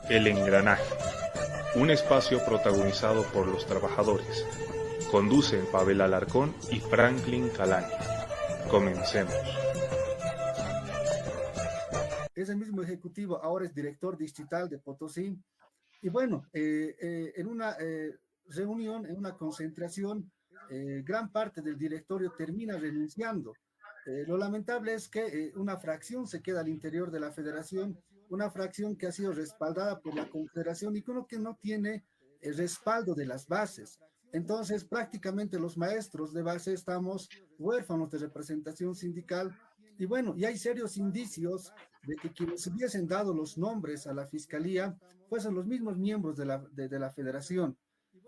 El Engranaje, un espacio protagonizado por los trabajadores. Conducen Pavel Alarcón y Franklin Calani. Comencemos. Ese mismo ejecutivo ahora es director distrital de Potosí. Y bueno, en una reunión, en una concentración, gran parte del directorio termina renunciando. Lo lamentable es que una fracción se queda al interior de la federación, una fracción que ha sido respaldada por la confederación y que no tiene el respaldo de las bases. Entonces, prácticamente los maestros de base estamos huérfanos de representación sindical y bueno, y hay serios indicios de que quienes hubiesen dado los nombres a la fiscalía fuesen los mismos miembros de la federación.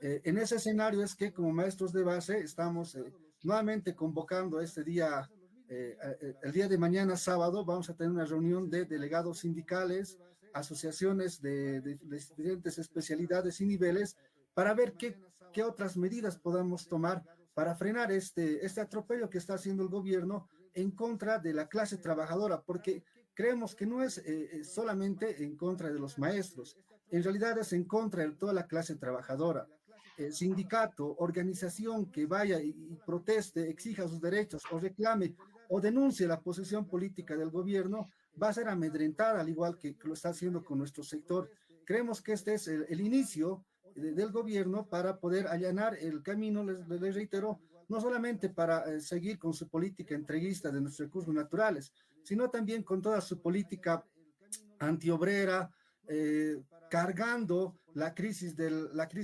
En ese escenario es que como maestros de base estamos nuevamente convocando este día, el día de mañana sábado, vamos a tener una reunión de delegados sindicales, asociaciones de diferentes especialidades y niveles para ver qué otras medidas podamos tomar para frenar este atropello que está haciendo el gobierno en contra de la clase trabajadora, porque creemos que no es solamente en contra de los maestros, en realidad es en contra de toda la clase trabajadora. Sindicato, organización que vaya y proteste, exija sus derechos o reclame o denuncie la posición política del gobierno, va a ser amedrentada, al igual que lo está haciendo con nuestro sector. Creemos que este es el inicio del gobierno para poder allanar el camino, les reitero, no solamente para seguir con su política entreguista de nuestros recursos naturales, sino también con toda su política antiobrera, cargando la crisis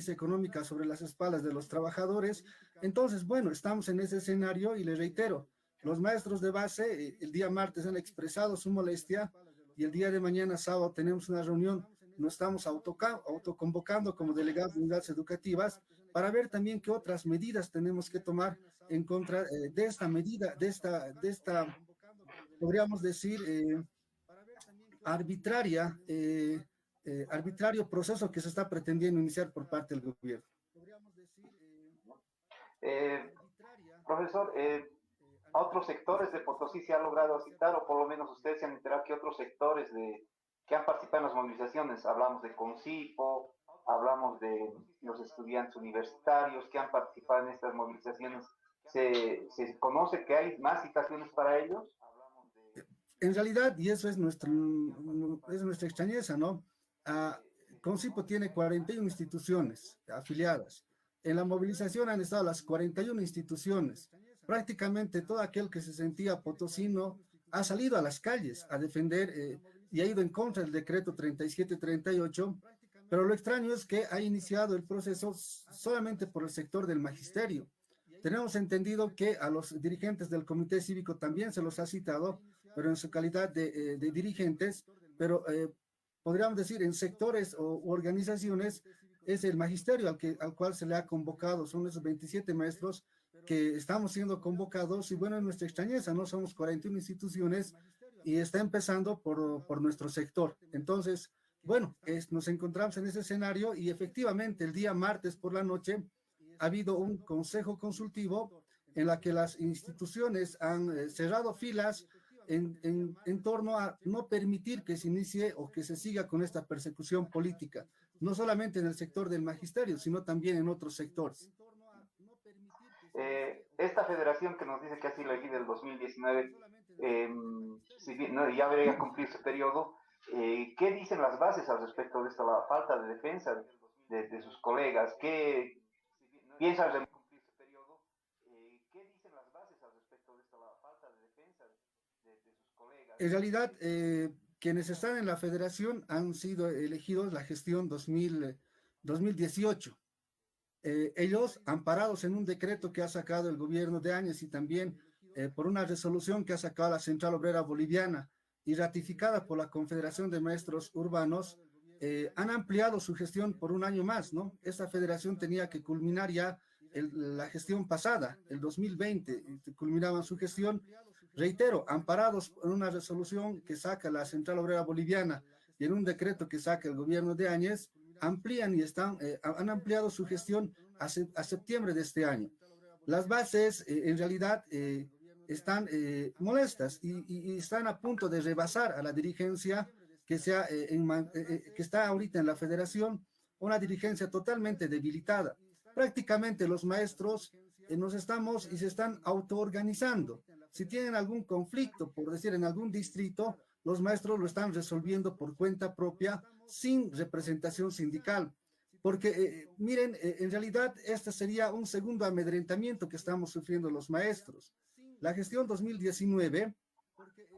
económica sobre las espaldas de los trabajadores. Entonces, bueno, estamos en ese escenario y les reitero, los maestros de base el día martes han expresado su molestia y el día de mañana sábado tenemos una reunión, nos estamos autoconvocando como delegados de unidades educativas para ver también qué otras medidas tenemos que tomar en contra de esta medida, podríamos decir, arbitrario proceso que se está pretendiendo iniciar por parte del gobierno. Eh, Profesor, a otros sectores de Potosí se ha logrado citar, o por lo menos ustedes se han enterado que otros sectores que han participado en las movilizaciones, hablamos de Concipo, hablamos de los estudiantes universitarios que han participado en estas movilizaciones, ¿se conoce que hay más citaciones para ellos? En realidad, y eso es nuestra extrañeza, ¿no? Ah, Concipo tiene 41 instituciones afiliadas. En la movilización han estado las 41 instituciones. Prácticamente todo aquel que se sentía potosino ha salido a las calles a defender y ha ido en contra del decreto 3738, pero lo extraño es que ha iniciado el proceso solamente por el sector del magisterio. Tenemos entendido que a los dirigentes del Comité Cívico también se los ha citado, pero en su calidad de dirigentes, pero podríamos decir en sectores u organizaciones es el magisterio al cual se le ha convocado, son esos 27 maestros que estamos siendo convocados y bueno, es nuestra extrañeza, no somos 41 instituciones y está empezando por nuestro sector. Entonces, bueno, nos encontramos en ese escenario y efectivamente el día martes por la noche ha habido un consejo consultivo en la que las instituciones han cerrado filas en torno a no permitir que se inicie o que se siga con esta persecución política, no solamente en el sector del magisterio, sino también en otros sectores. Esta federación que nos dice que ha sido elegida en el 2019, si bien, no, ya debería cumplir su periodo, ¿qué dicen las bases al respecto de esta la falta de defensa de sus colegas? ¿Qué piensan de... En realidad, quienes están en la federación han sido elegidos la gestión 2018. Ellos, amparados en un decreto que ha sacado el gobierno de Áñez y también por una resolución que ha sacado la Central Obrera Boliviana y ratificada por la Confederación de Maestros Urbanos, han ampliado su gestión por un año más, ¿no? Esta federación tenía que culminar ya la gestión pasada, el 2020, culminaban su gestión, reitero, amparados en una resolución que saca la Central Obrera Boliviana y en un decreto que saca el gobierno de Áñez, amplían y han ampliado su gestión a septiembre de este año. Las bases en realidad están molestas y están a punto de rebasar a la dirigencia que está ahorita en la federación, una dirigencia totalmente debilitada. Prácticamente los maestros nos estamos y se están autoorganizando. Si tienen algún conflicto, por decir, en algún distrito, los maestros lo están resolviendo por cuenta propia, sin representación sindical. Porque, miren, en realidad este sería un segundo amedrentamiento que estamos sufriendo los maestros. La gestión 2019,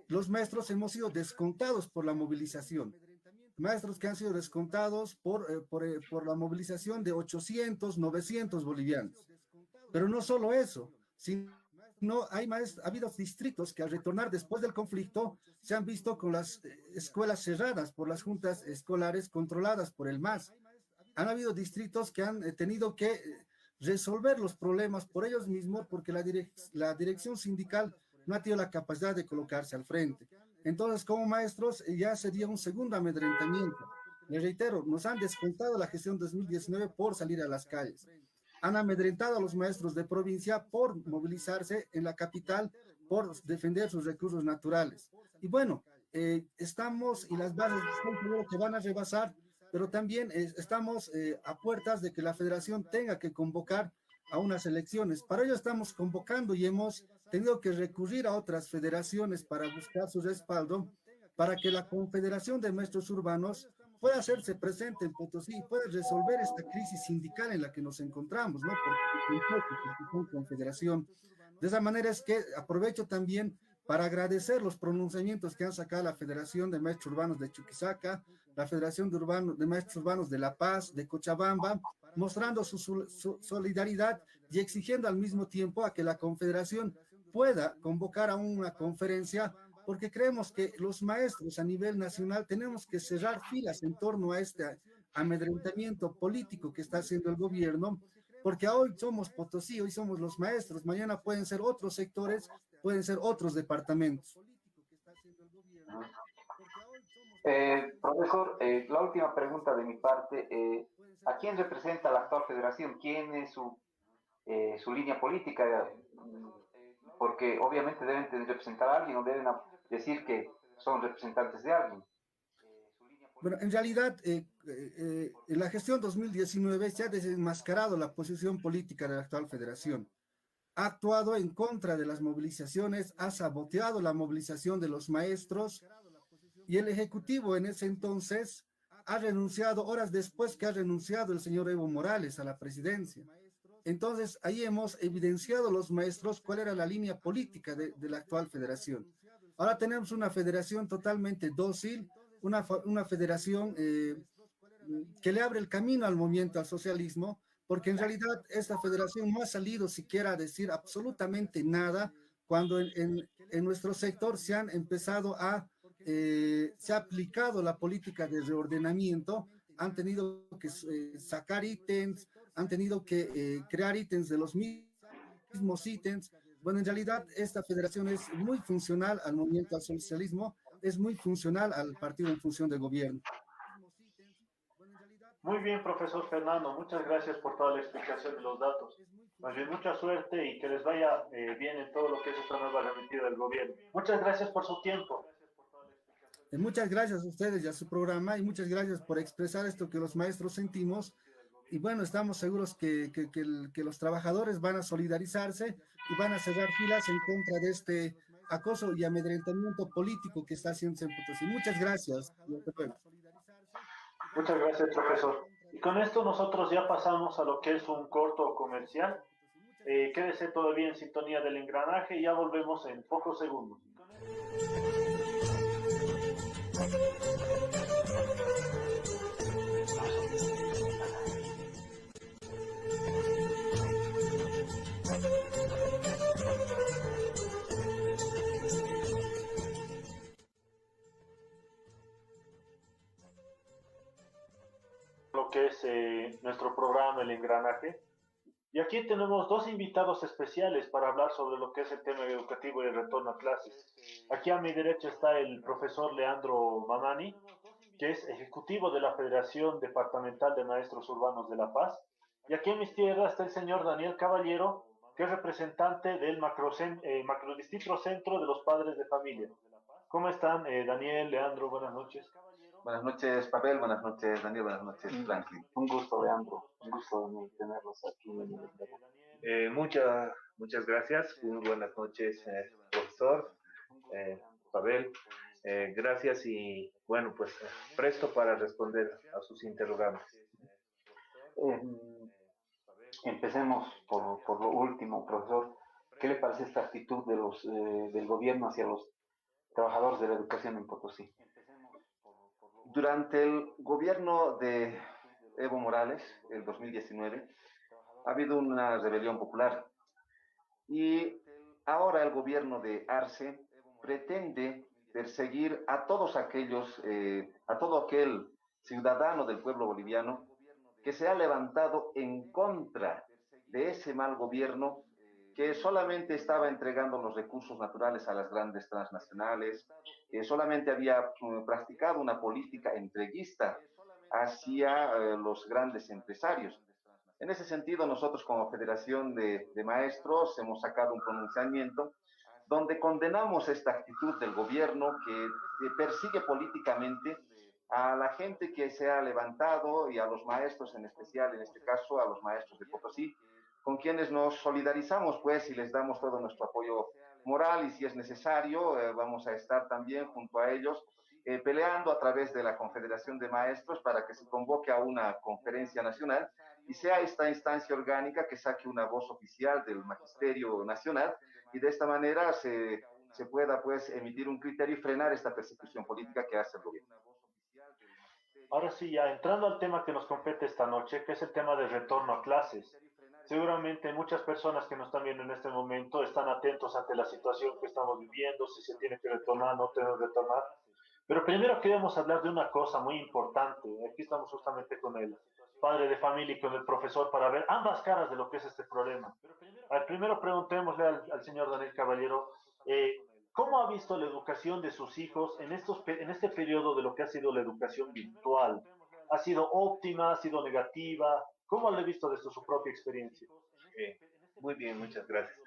los maestros hemos sido descontados por la movilización. Maestros que han sido descontados por la movilización de 800, 900 bolivianos. Pero no solo eso, sino ha habido distritos que al retornar después del conflicto se han visto con las escuelas cerradas por las juntas escolares controladas por el MAS. Han habido distritos que han tenido que resolver los problemas por ellos mismos porque la dirección sindical no ha tenido la capacidad de colocarse al frente. Entonces, como maestros, ya sería un segundo amedrentamiento. Les reitero, nos han descontado la gestión 2019 por salir a las calles. Han amedrentado a los maestros de provincia por movilizarse en la capital, por defender sus recursos naturales. Y bueno, estamos y las bases que van a rebasar, pero también estamos a puertas de que la federación tenga que convocar a unas elecciones. Para ello estamos convocando y hemos tenido que recurrir a otras federaciones para buscar su respaldo, para que la Confederación de Maestros Urbanos pueda hacerse presente en Potosí y pueda resolver esta crisis sindical en la que nos encontramos, ¿no? Porque son confederación. De esa manera es que aprovecho también para agradecer los pronunciamientos que han sacado la Federación de Maestros Urbanos de Chuquisaca, la Federación de Maestros Urbanos de La Paz, de Cochabamba, mostrando su solidaridad y exigiendo al mismo tiempo a que la Confederación pueda convocar a una conferencia, porque creemos que los maestros a nivel nacional tenemos que cerrar filas en torno a este amedrentamiento político que está haciendo el gobierno, porque hoy somos Potosí, hoy somos los maestros, mañana pueden ser otros sectores, pueden ser otros departamentos. Profesor, la última pregunta de mi parte. ¿A quién representa la actual federación? ¿Quién es su línea política? Porque obviamente deben representar a alguien o deben decir que son representantes de alguien. Bueno, en realidad, en la gestión 2019 se ha desenmascarado la posición política de la actual federación. Ha actuado en contra de las movilizaciones, ha saboteado la movilización de los maestros y el Ejecutivo en ese entonces ha renunciado, horas después que ha renunciado el señor Evo Morales a la presidencia. Entonces, ahí hemos evidenciado los maestros cuál era la línea política de la actual federación. Ahora tenemos una federación totalmente dócil, una federación que le abre el camino al movimiento al socialismo, porque en realidad esta federación no ha salido siquiera a decir absolutamente nada cuando en nuestro sector se han empezado se ha aplicado la política de reordenamiento, han tenido que sacar ítems, han tenido que crear ítems de los mismos ítems. Bueno, en realidad esta federación es muy funcional al movimiento al socialismo, es muy funcional al partido en función de gobierno. Muy bien, profesor Fernando, muchas gracias por toda la explicación de los datos. Más bien, mucha suerte y que les vaya bien en todo lo que es esta nueva arremetida del gobierno. Muchas gracias por su tiempo. Muchas gracias a ustedes y a su programa y muchas gracias por expresar esto que los maestros sentimos. Y bueno, estamos seguros que los trabajadores van a solidarizarse y van a cerrar filas en contra de este acoso y amedrentamiento político que está haciendo en Potosí. Muchas gracias. Muchas gracias, profesor. Y con esto nosotros ya pasamos a lo que es un corto comercial. Quédese todavía en sintonía del engranaje y ya volvemos en pocos segundos. Lo que es nuestro programa El Engranaje. Y aquí tenemos dos invitados especiales para hablar sobre lo que es el tema educativo y el retorno a clases. Aquí a mi derecha está el profesor Leandro Mamani, que es ejecutivo de la Federación Departamental de Maestros Urbanos de La Paz. Y aquí en mis tierras está el señor Daniel Caballero, que es representante del macrodistrito centro de los padres de familia. ¿Cómo están, Daniel, Leandro? Buenas noches. Buenas noches, Pavel. Buenas noches, Daniel. Buenas noches, Franklin. Un gusto, Leandro. Un gusto tenerlos aquí en el programa. Muchas gracias. Muy buenas noches, profesor Pavel. Gracias y bueno, pues presto para responder a sus interrogantes. Empecemos por lo último, profesor. ¿Qué le parece esta actitud de del gobierno hacia los trabajadores de la educación en Potosí? Durante el gobierno de Evo Morales, el 2019, ha habido una rebelión popular y ahora el gobierno de Arce pretende perseguir a todos aquellos, a todo aquel ciudadano del pueblo boliviano que se ha levantado en contra de ese mal gobierno que solamente estaba entregando los recursos naturales a las grandes transnacionales, que solamente había practicado una política entreguista hacia los grandes empresarios. En ese sentido, nosotros como Federación de Maestros hemos sacado un pronunciamiento donde condenamos esta actitud del gobierno que persigue políticamente a la gente que se ha levantado y a los maestros en especial, en este caso a los maestros de Potosí, con quienes nos solidarizamos pues y les damos todo nuestro apoyo moral y si es necesario vamos a estar también junto a ellos peleando a través de la Confederación de Maestros para que se convoque a una conferencia nacional y sea esta instancia orgánica que saque una voz oficial del Magisterio Nacional y de esta manera se pueda pues emitir un criterio y frenar esta persecución política que hace el gobierno. Ahora sí, ya entrando al tema que nos compete esta noche, que es el tema del retorno a clases. Seguramente muchas personas que nos están viendo en este momento están atentos ante la situación que estamos viviendo, si se tiene que retornar, no tiene que retornar. Pero primero queremos hablar de una cosa muy importante. Aquí estamos justamente con el padre de familia y con el profesor para ver ambas caras de lo que es este problema. Primero preguntémosle al señor Daniel Caballero, ¿cómo ha visto la educación de sus hijos en este periodo de lo que ha sido la educación virtual? ¿Ha sido óptima? ¿Ha sido negativa? ¿Cómo lo ha visto desde su propia experiencia? Muy bien, muchas gracias.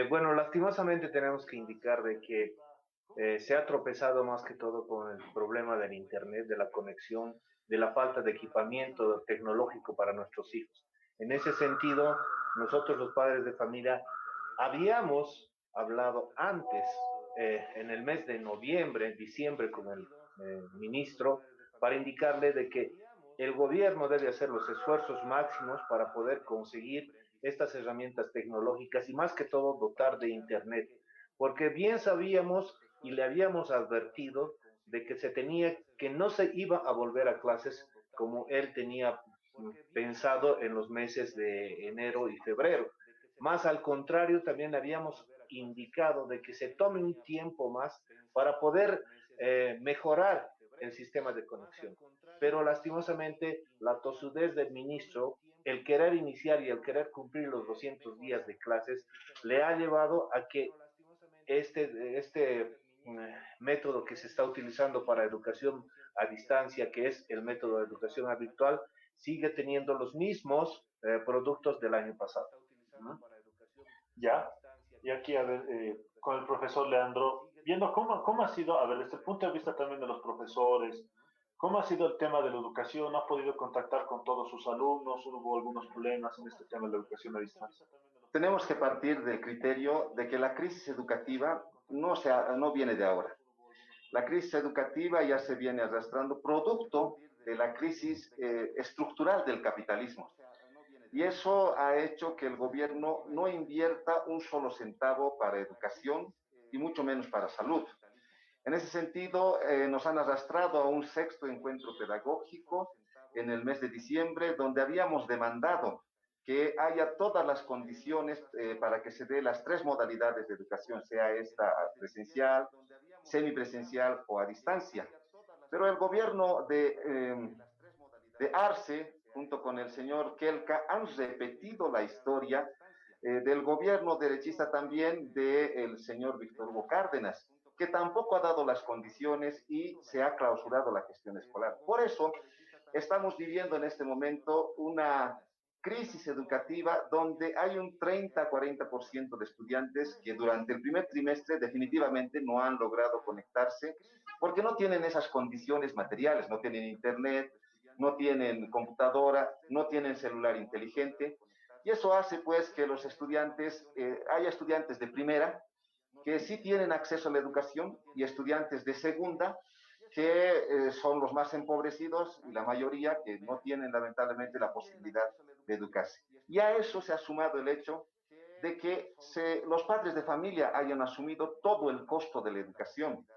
Bueno, lastimosamente tenemos que indicar de que se ha tropezado más que todo con el problema del Internet, de la conexión, de la falta de equipamiento tecnológico para nuestros hijos. En ese sentido, nosotros los padres de familia habíamos hablado antes, en el mes de noviembre, diciembre, con el ministro, para indicarle de que el gobierno debe hacer los esfuerzos máximos para poder conseguir estas herramientas tecnológicas y más que todo dotar de Internet, porque bien sabíamos y le habíamos advertido de que no se iba a volver a clases como él tenía pensado en los meses de enero y febrero. Más al contrario, también habíamos indicado de que se tome un tiempo más para poder mejorar el sistema de conexión. Pero lastimosamente la tosudez del ministro, el querer iniciar y el querer cumplir los 200 días de clases, le ha llevado a que este método que se está utilizando para educación a distancia, que es el método de educación virtual, sigue teniendo los mismos productos del año pasado. Ya, y aquí a ver, con el profesor Leandro, viendo cómo ha sido, a ver, desde el punto de vista también de los profesores, ¿cómo ha sido el tema de la educación? ¿Ha podido contactar con todos sus alumnos? ¿Hubo algunos problemas en este tema de la educación a distancia? Tenemos que partir del criterio de que la crisis educativa no viene de ahora. La crisis educativa ya se viene arrastrando producto de la crisis estructural del capitalismo. Y eso ha hecho que el gobierno no invierta un solo centavo para educación y mucho menos para salud. En ese sentido, nos han arrastrado a un sexto encuentro pedagógico en el mes de diciembre, donde habíamos demandado que haya todas las condiciones para que se dé las tres modalidades de educación, sea esta presencial, semipresencial o a distancia. Pero el gobierno de Arce, junto con el señor Kelka, han repetido la historia del gobierno derechista también del señor Víctor Hugo Cárdenas, que tampoco ha dado las condiciones y se ha clausurado la gestión escolar. Por eso estamos viviendo en este momento una crisis educativa donde hay un 30-40% de estudiantes que durante el primer trimestre definitivamente no han logrado conectarse porque no tienen esas condiciones materiales, no tienen internet, no tienen computadora, no tienen celular inteligente, y eso hace pues que los estudiantes, haya estudiantes de primera que sí tienen acceso a la educación y estudiantes de segunda que son los más empobrecidos y la mayoría que no tienen lamentablemente la posibilidad de educarse. Y a eso se ha sumado el hecho de que los padres de familia hayan asumido todo el costo de la educación,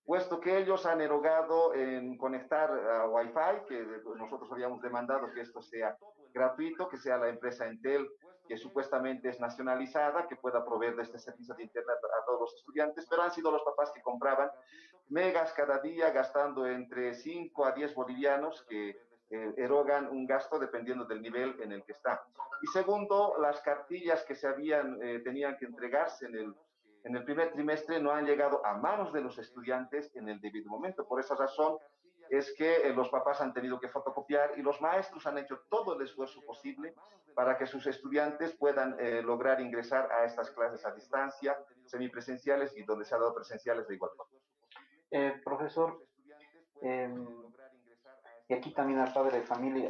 puesto que ellos han erogado en conectar a Wi-Fi, que nosotros habíamos demandado que esto sea gratuito, que sea la empresa Entel, que supuestamente es nacionalizada, que pueda proveer de este servicio de Internet a todos los estudiantes, pero han sido los papás que compraban megas cada día, gastando entre 5 a 10 bolivianos, que erogan un gasto dependiendo del nivel en el que está. Y segundo, las cartillas que tenían que entregarse en el primer trimestre no han llegado a manos de los estudiantes en el debido momento. Por esa razón es que los papás han tenido que fotocopiar y los maestros han hecho todo el esfuerzo posible para que sus estudiantes puedan lograr ingresar a estas clases a distancia, semipresenciales y donde se ha dado presenciales de igual forma. Profesor, y aquí también al padre de familia,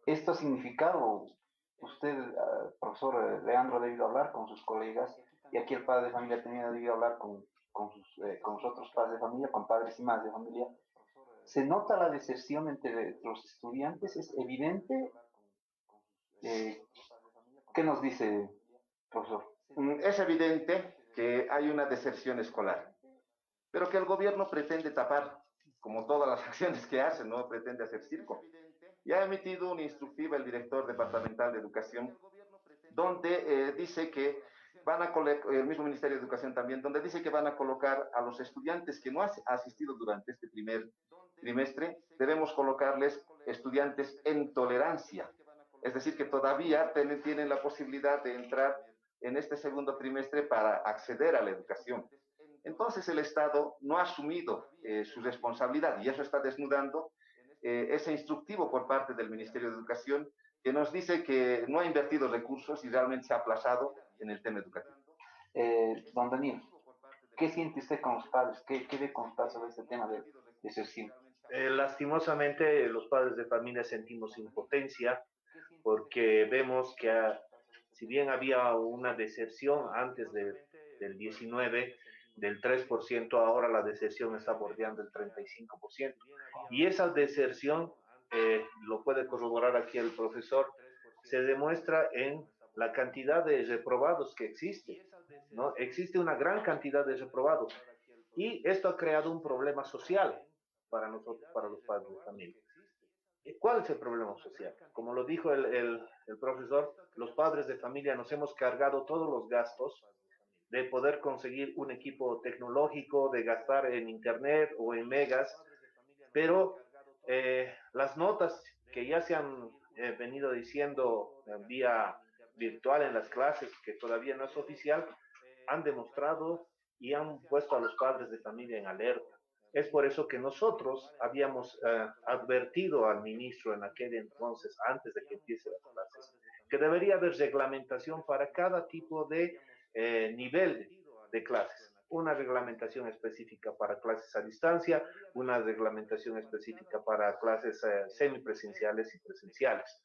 esto ha significado, usted, profesor Leandro, ha debido hablar con sus colegas, y aquí el padre de familia también ha debido hablar con los otros padres de familia, con padres y madres de familia. ¿Se nota la deserción entre los estudiantes? ¿Es evidente? ¿Qué nos dice, profesor? Es evidente que hay una deserción escolar, pero que el gobierno pretende tapar, como todas las acciones que hace, ¿no? Pretende hacer circo. Ya ha emitido una instructiva el director departamental de educación, donde dice que el mismo Ministerio de Educación también, donde dice que van a colocar a los estudiantes que no han asistido durante este primer trimestre, debemos colocarles estudiantes en tolerancia. Es decir, que todavía tienen la posibilidad de entrar en este segundo trimestre para acceder a la educación. Entonces el Estado no ha asumido su responsabilidad y eso está desnudando ese instructivo por parte del Ministerio de Educación que nos dice que no ha invertido recursos y realmente se ha aplazado en el tema educativo. Don Daniel, ¿qué siente usted con los padres? ¿Qué ve con los padres sobre este tema de deserción? Lastimosamente, los padres de familia sentimos impotencia porque vemos que si bien había una deserción antes del 19, del 3%, ahora la deserción está bordeando el 35%. Y esa deserción, lo puede corroborar aquí el profesor, se demuestra en la cantidad de reprobados que existe, ¿no? Existe una gran cantidad de reprobados y esto ha creado un problema social para nosotros, para los padres de familia. ¿Cuál es el problema social? Como lo dijo el profesor, los padres de familia nos hemos cargado todos los gastos de poder conseguir un equipo tecnológico, de gastar en internet o en megas, pero las notas que ya se han venido diciendo vía virtual en las clases, que todavía no es oficial, han demostrado y han puesto a los padres de familia en alerta. Es por eso que nosotros habíamos advertido al ministro en aquel entonces, antes de que empiece las clases, que debería haber reglamentación para cada tipo de nivel de clases. Una reglamentación específica para clases a distancia, una reglamentación específica para clases semipresenciales y presenciales,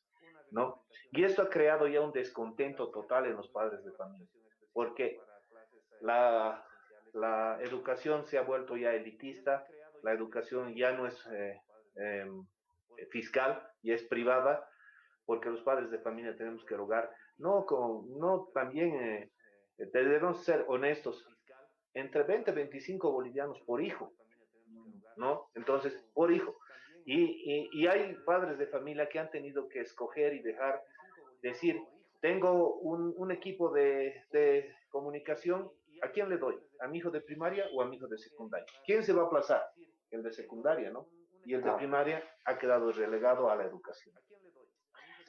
¿no? Y esto ha creado ya un descontento total en los padres de familia, porque la educación se ha vuelto ya elitista, la educación ya no es fiscal, ya es privada, porque los padres de familia tenemos que rogar, también debemos ser honestos, entre 20 y 25 bolivianos por hijo, ¿no? Entonces, por hijo. Y hay padres de familia que han tenido que escoger y decir, tengo un equipo de comunicación, ¿a quién le doy? ¿A mi hijo de primaria o a mi hijo de secundaria? ¿Quién se va a aplazar? El de secundaria, ¿no? Y el de primaria ha quedado relegado a la educación.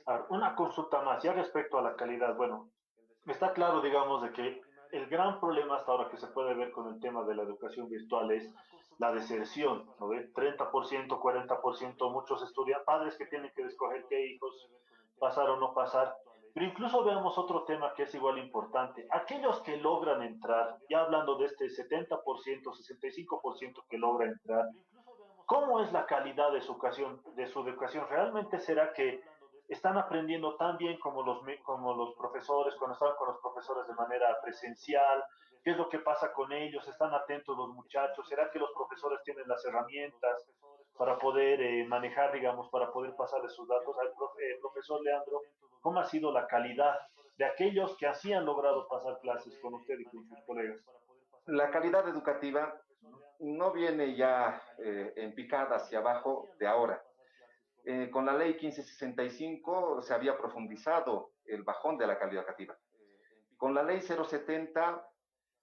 Ahora, una consulta más, ya respecto a la calidad. Bueno, está claro, digamos, de que el gran problema hasta ahora que se puede ver con el tema de la educación virtual es la deserción, ¿no ve? 30%, 40%, muchos estudiantes, padres que tienen que escoger qué hijos pasar o no pasar. Pero incluso veamos otro tema que es igual importante. Aquellos que logran entrar, ya hablando de este 70%, 65% que logra entrar, ¿cómo es la calidad de su educación? ¿Realmente será que están aprendiendo tan bien como los profesores, cuando están con los profesores de manera presencial? ¿Qué es lo que pasa con ellos? ¿Están atentos los muchachos? ¿Será que los profesores tienen las herramientas para poder manejar, digamos, para poder pasar esos datos al profesor Leandro? ¿Cómo ha sido la calidad de aquellos que así han logrado pasar clases con usted y con sus colegas? La calidad educativa no viene ya en picada hacia abajo de ahora. Con la ley 1565 se había profundizado el bajón de la calidad educativa. Con la ley 070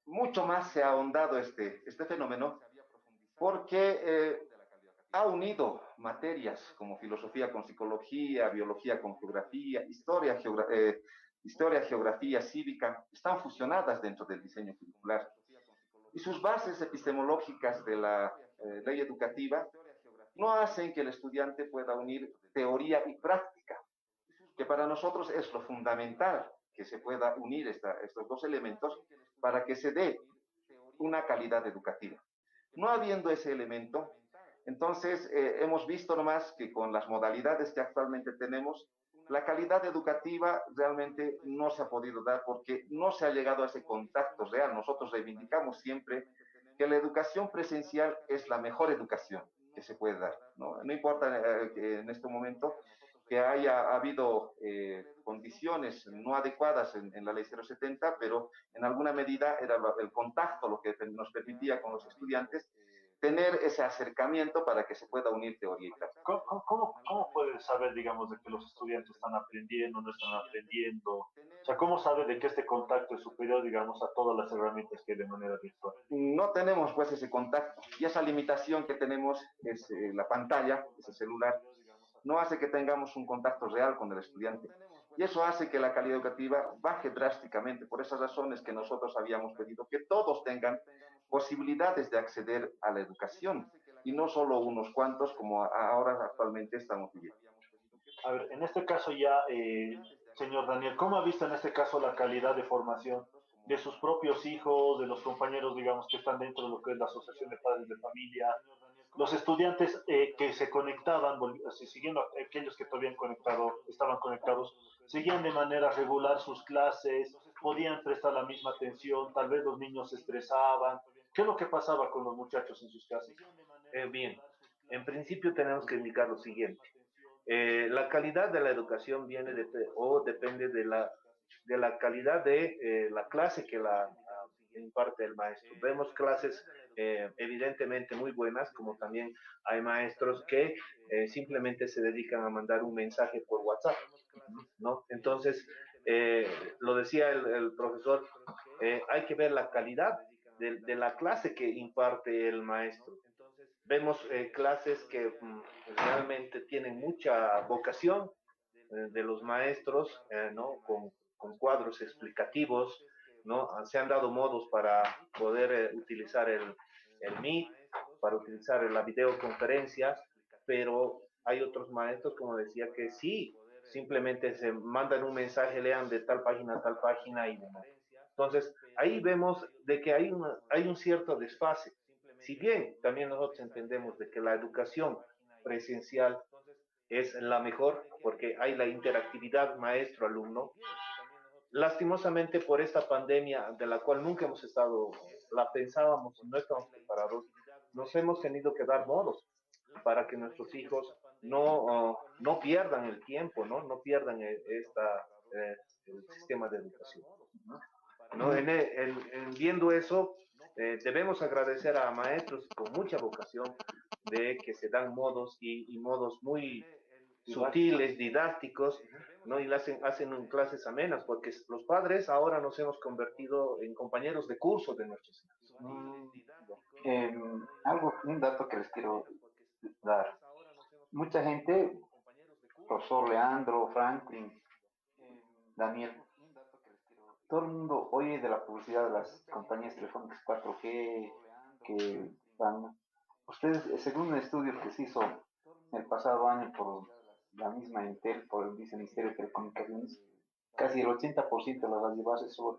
mucho más se ha ahondado este fenómeno porque ha unido materias como filosofía con psicología, biología con geografía, historia, geografía, cívica, están fusionadas dentro del diseño curricular. Y sus bases epistemológicas de la ley educativa no hacen que el estudiante pueda unir teoría y práctica, que para nosotros es lo fundamental, que se pueda unir estos dos elementos para que se dé una calidad educativa. No habiendo ese elemento, entonces hemos visto nomás que con las modalidades que actualmente tenemos, la calidad educativa realmente no se ha podido dar porque no se ha llegado a ese contacto real. Nosotros reivindicamos siempre que la educación presencial es la mejor educación que se puede dar. No importa que en este momento que haya habido condiciones no adecuadas en la ley 070, pero en alguna medida era el contacto lo que nos permitía con los estudiantes tener ese acercamiento para que se pueda unir teoría y práctica. ¿Cómo puedes saber, digamos, de que los estudiantes están aprendiendo, no están aprendiendo? O sea, ¿cómo sabe de que este contacto es superior, digamos, a todas las herramientas que hay de manera virtual? No tenemos, pues, ese contacto. Y esa limitación que tenemos es la pantalla, ese celular, no hace que tengamos un contacto real con el estudiante. Y eso hace que la calidad educativa baje drásticamente. Por esas razones que nosotros habíamos pedido que todos tengan posibilidades de acceder a la educación y no solo unos cuantos como ahora actualmente estamos viviendo. A ver, en este caso ya, señor Daniel, ¿cómo ha visto en este caso la calidad de formación de sus propios hijos, de los compañeros, digamos, que están dentro de lo que es la Asociación de Padres de Familia, los estudiantes que se conectaban, siguiendo aquellos que todavía estaban conectados, seguían de manera regular sus clases, podían prestar la misma atención, tal vez los niños se estresaban? ¿Qué es lo que pasaba con los muchachos en sus clases? Bien, en principio tenemos que indicar lo siguiente. La calidad de la educación viene o depende de la calidad de la clase que la imparte el maestro. Vemos clases evidentemente muy buenas, como también hay maestros que simplemente se dedican a mandar un mensaje por WhatsApp, ¿no? Entonces, lo decía el profesor, hay que ver la calidad de la clase que imparte el maestro. Vemos clases que realmente tienen mucha vocación de los maestros, ¿no? Con cuadros explicativos, ¿no? Se han dado modos para poder utilizar el Meet, para utilizar la videoconferencia, pero hay otros maestros, como decía, que sí, simplemente se mandan un mensaje, lean de tal página a tal página y demás. Entonces, ahí vemos de que hay un cierto desfase. Si bien también nosotros entendemos de que la educación presencial es la mejor porque hay la interactividad maestro-alumno, lastimosamente por esta pandemia de la cual nunca hemos estado, la pensábamos y no estamos preparados, nos hemos tenido que dar modos para que nuestros hijos no pierdan el tiempo, no pierdan el sistema de educación. ¿No? Viendo eso, debemos agradecer a maestros con mucha vocación de que se dan modos y modos muy sutiles, didácticos, ¿no? Y hacen clases amenas, porque los padres ahora nos hemos convertido en compañeros de curso de nuestros hijos. Un dato que les quiero dar. Mucha gente, profesor Leandro, Franklin, Daniel, todo el mundo oye de la publicidad de las compañías telefónicas 4G que van. Ustedes, según un estudio que se hizo el pasado año por la misma Entel, por el Viceministerio de Telecomunicaciones, casi el 80% de las radiobases solo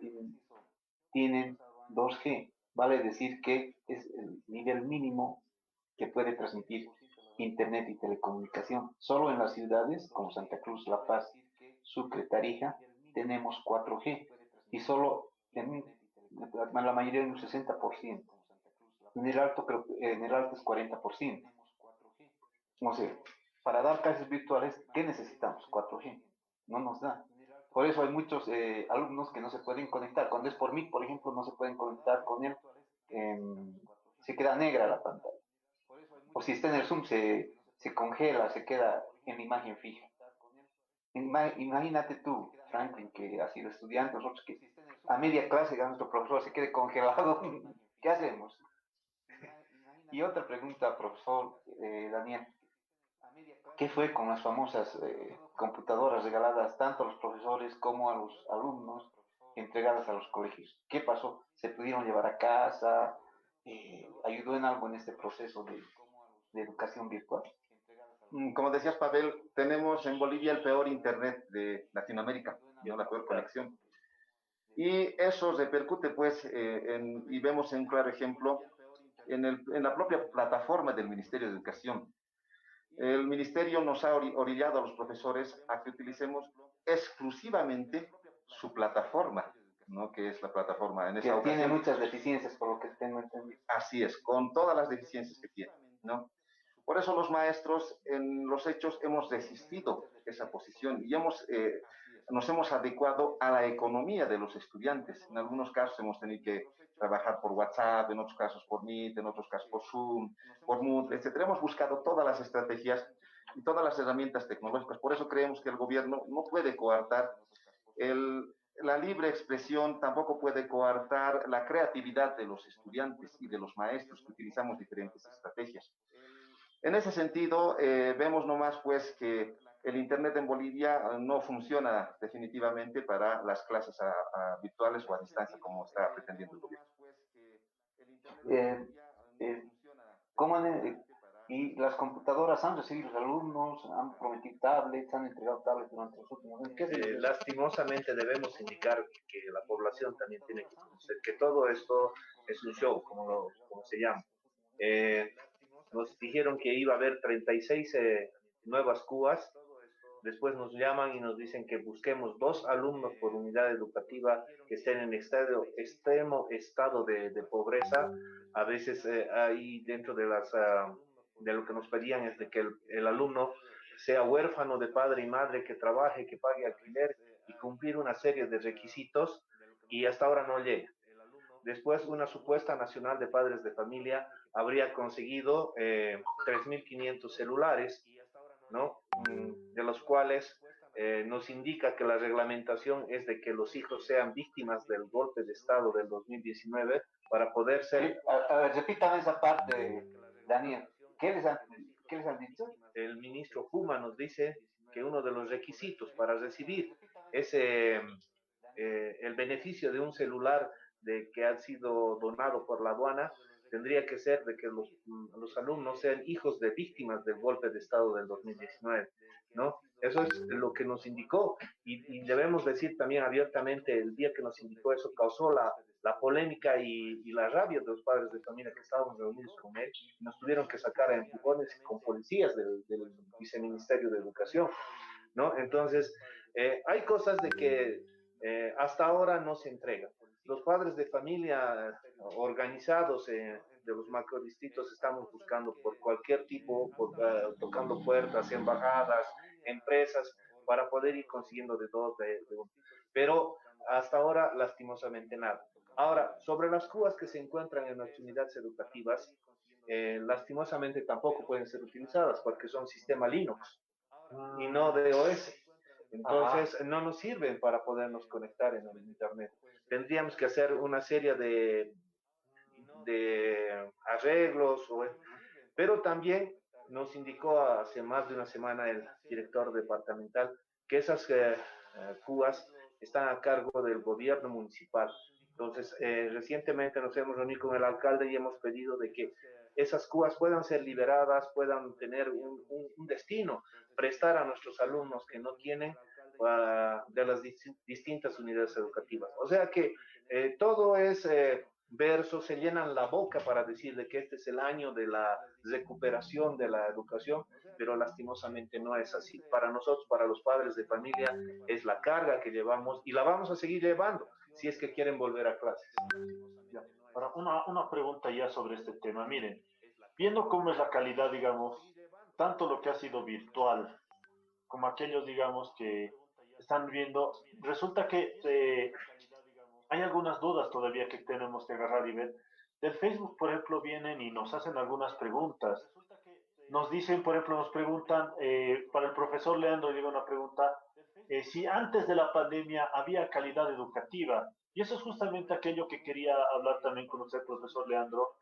tienen 2G. Vale decir que es el nivel mínimo que puede transmitir Internet y telecomunicación. Solo en las ciudades como Santa Cruz, La Paz, Sucre, Tarija, tenemos 4G y solo en la mayoría en un 60%. En el alto, en el alto es 40%. O sea, para dar clases virtuales, ¿qué necesitamos? 4G. No nos da. Por eso hay muchos alumnos que no se pueden conectar. Cuando es por Meet, por ejemplo, no se pueden conectar con él. Se queda negra la pantalla. O si está en el Zoom, se congela, se queda en imagen fija. Imagínate tú, Franklin, que ha sido estudiante, nosotros que a media clase nuestro profesor se quede congelado. ¿Qué hacemos? Y otra pregunta, profesor Daniel. ¿Qué fue con las famosas computadoras regaladas tanto a los profesores como a los alumnos, entregadas a los colegios? ¿Qué pasó? ¿Se pudieron llevar a casa? ¿Ayudó en algo en este proceso de educación virtual? Como decías, Pavel, tenemos en Bolivia el peor internet de Latinoamérica, ¿no? La peor conexión. Y eso repercute, pues, y vemos un claro ejemplo en la propia plataforma del Ministerio de Educación. El ministerio nos ha orillado a los profesores a que utilicemos exclusivamente su plataforma, ¿no? Que es la plataforma en esa Que ocasión. tiene muchas deficiencias, por lo que tengo entendido. Así es, con todas las deficiencias que tiene, ¿no? Por eso los maestros en los hechos hemos resistido esa posición y nos hemos adecuado a la economía de los estudiantes. En algunos casos hemos tenido que trabajar por WhatsApp, en otros casos por Meet, en otros casos por Zoom, por Moodle, etc. Hemos buscado todas las estrategias y todas las herramientas tecnológicas. Por eso creemos que el gobierno no puede coartar la libre expresión, tampoco puede coartar la creatividad de los estudiantes y de los maestros que utilizamos diferentes estrategias. En ese sentido, vemos nomás pues que el Internet en Bolivia no funciona definitivamente para las clases virtuales o a distancia como está pretendiendo el gobierno. Eh, eh, y las computadoras han recibido los alumnos, han prometido tablets, han entregado tablets durante los últimos años. Lastimosamente debemos indicar que la población también tiene que conocer que todo esto es un show, como se llama. Nos dijeron que iba a haber 36 nuevas CUAS, después nos llaman y nos dicen que busquemos 2 alumnos por unidad educativa que estén en extremo estado de pobreza. A veces ahí dentro de lo que nos pedían es de que el alumno sea huérfano de padre y madre, que trabaje, que pague alquiler y cumplir una serie de requisitos, y hasta ahora no llega. Después, una supuesta nacional de padres de familia habría conseguido 3.500 celulares, ¿no? De los cuales nos indica que la reglamentación es de que los hijos sean víctimas del golpe de Estado del 2019 para poder ser... Repítame esa parte, Daniel. ¿Qué les han dicho? El ministro Puma nos dice que uno de los requisitos para recibir el beneficio de un celular que ha sido donado por la aduana tendría que ser de que los alumnos sean hijos de víctimas del golpe de Estado del 2019, ¿no? Eso es lo que nos indicó, y debemos decir también abiertamente, el día que nos indicó eso causó la polémica y la rabia de los padres de familia que estábamos reunidos con él, y nos tuvieron que sacar a empujones con policías del Viceministerio de Educación, ¿no? Entonces, hay cosas de que hasta ahora no se entregan. Los padres de familia organizados de los macrodistritos estamos buscando por cualquier tipo, tocando puertas, embajadas, empresas, para poder ir consiguiendo de todo. Pero hasta ahora, lastimosamente, nada. Ahora, sobre las CUAS que se encuentran en nuestras unidades educativas, lastimosamente tampoco pueden ser utilizadas porque son sistema Linux y no DOS. Entonces, no nos sirven para podernos conectar en el Internet. Tendríamos que hacer una serie de arreglos, pero también nos indicó hace más de una semana el director departamental que esas CUAS están a cargo del gobierno municipal. Entonces, recientemente nos hemos reunido con el alcalde y hemos pedido de que esas CUAS puedan ser liberadas, puedan tener un destino, prestar a nuestros alumnos que no tienen de las distintas unidades educativas. O sea que todo es verso, se llenan la boca para decir de que este es el año de la recuperación de la educación, pero lastimosamente no es así. Para nosotros, para los padres de familia, es la carga que llevamos y la vamos a seguir llevando si es que quieren volver a clases. Ya. Ahora, una pregunta ya sobre este tema. Miren, viendo cómo es la calidad, digamos, tanto lo que ha sido virtual como aquellos, digamos, que están viendo, resulta que hay algunas dudas todavía que tenemos que agarrar y ver. Del Facebook, por ejemplo, vienen y nos hacen algunas preguntas. Nos dicen, por ejemplo, nos preguntan, para el profesor Leandro llega una pregunta, si antes de la pandemia había calidad educativa. Y eso es justamente aquello que quería hablar también con usted, profesor Leandro.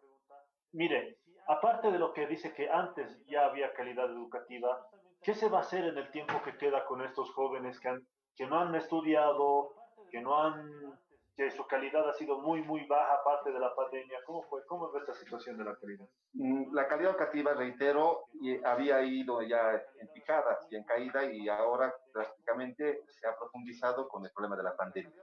Mire, aparte de lo que dice que antes ya había calidad educativa, ¿qué se va a hacer en el tiempo que queda con estos jóvenes que no han estudiado, que no han, que su calidad ha sido muy, muy baja aparte de la pandemia? ¿Cómo fue? ¿Cómo es esta situación de la calidad? La calidad educativa, reitero, había ido ya en picada y en caída y ahora drásticamente se ha profundizado con el problema de la pandemia.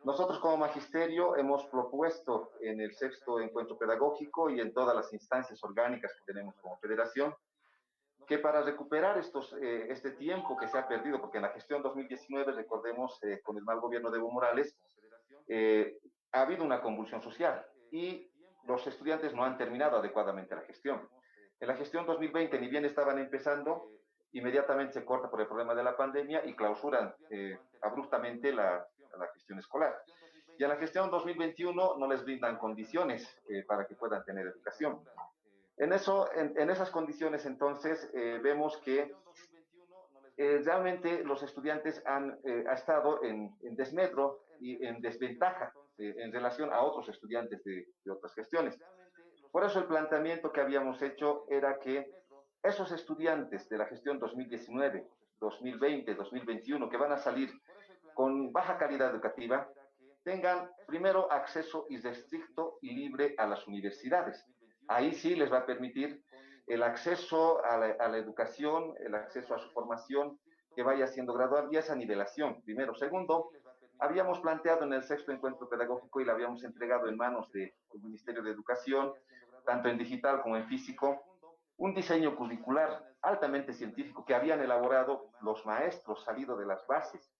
Nosotros como magisterio hemos propuesto en el sexto encuentro pedagógico y en todas las instancias orgánicas que tenemos como federación, que para recuperar este tiempo que se ha perdido, porque en la gestión 2019, recordemos, con el mal gobierno de Evo Morales, ha habido una convulsión social y los estudiantes no han terminado adecuadamente la gestión. En la gestión 2020, ni bien estaban empezando, inmediatamente se corta por el problema de la pandemia y clausuran abruptamente la gestión escolar. Y en la gestión 2021 no les brindan condiciones para que puedan tener educación. En esas condiciones, entonces, vemos que realmente los estudiantes han estado en desmedro y en desventaja en relación a otros estudiantes de otras gestiones. Por eso el planteamiento que habíamos hecho era que esos estudiantes de la gestión 2019, 2020, 2021, que van a salir con baja calidad educativa, tengan primero acceso irrestricto y libre a las universidades. Ahí sí les va a permitir el acceso a la educación, el acceso a su formación, que vaya siendo gradual y esa nivelación, primero. Segundo, habíamos planteado en el sexto encuentro pedagógico y la habíamos entregado en manos del Ministerio de Educación, tanto en digital como en físico, un diseño curricular altamente científico que habían elaborado los maestros salido de las bases.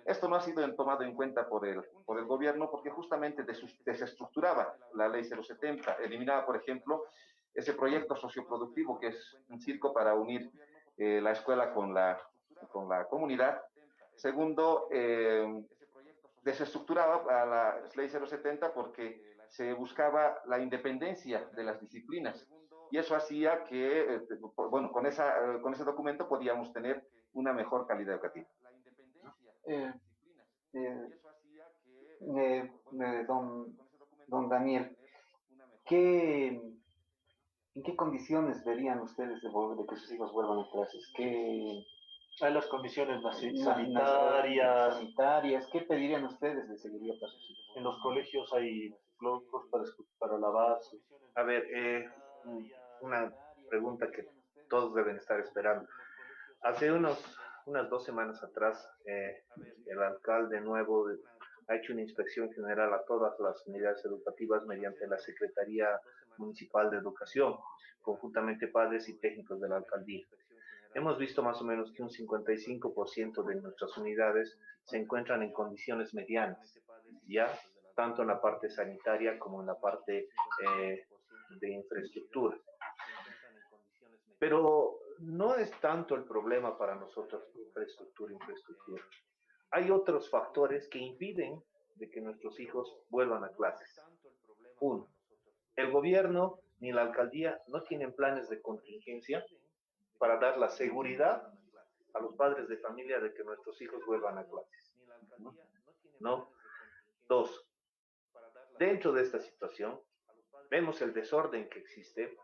Esto no ha sido tomado en cuenta por el gobierno porque justamente desestructuraba la ley 070, eliminaba, por ejemplo, ese proyecto socioproductivo que es un circo para unir la escuela con la comunidad. Segundo, desestructuraba a la ley 070 porque se buscaba la independencia de las disciplinas y eso hacía que, bueno, con ese documento podíamos tener una mejor calidad educativa. Don Daniel, ¿en qué condiciones verían ustedes de que sus hijos vuelvan a clases? Hay las condiciones sanitarias, ¿qué pedirían ustedes de seguridad para sus hijos? En los colegios hay blocos para lavarse. A ver, una pregunta que todos deben estar esperando. Hace unas 2 semanas atrás, el alcalde nuevo ha hecho una inspección general a todas las unidades educativas mediante la Secretaría Municipal de Educación, conjuntamente padres y técnicos de la alcaldía. Hemos visto más o menos que un 55% de nuestras unidades se encuentran en condiciones medianas, ya tanto en la parte sanitaria como en la parte de infraestructura. Pero no es tanto el problema para nosotros infraestructura. Hay otros factores que impiden de que nuestros hijos vuelvan a clases. Uno, el gobierno ni la alcaldía no tienen planes de contingencia para dar la seguridad a los padres de familia de que nuestros hijos vuelvan a clases. ¿No? Dos, dentro de esta situación, vemos el desorden que existe.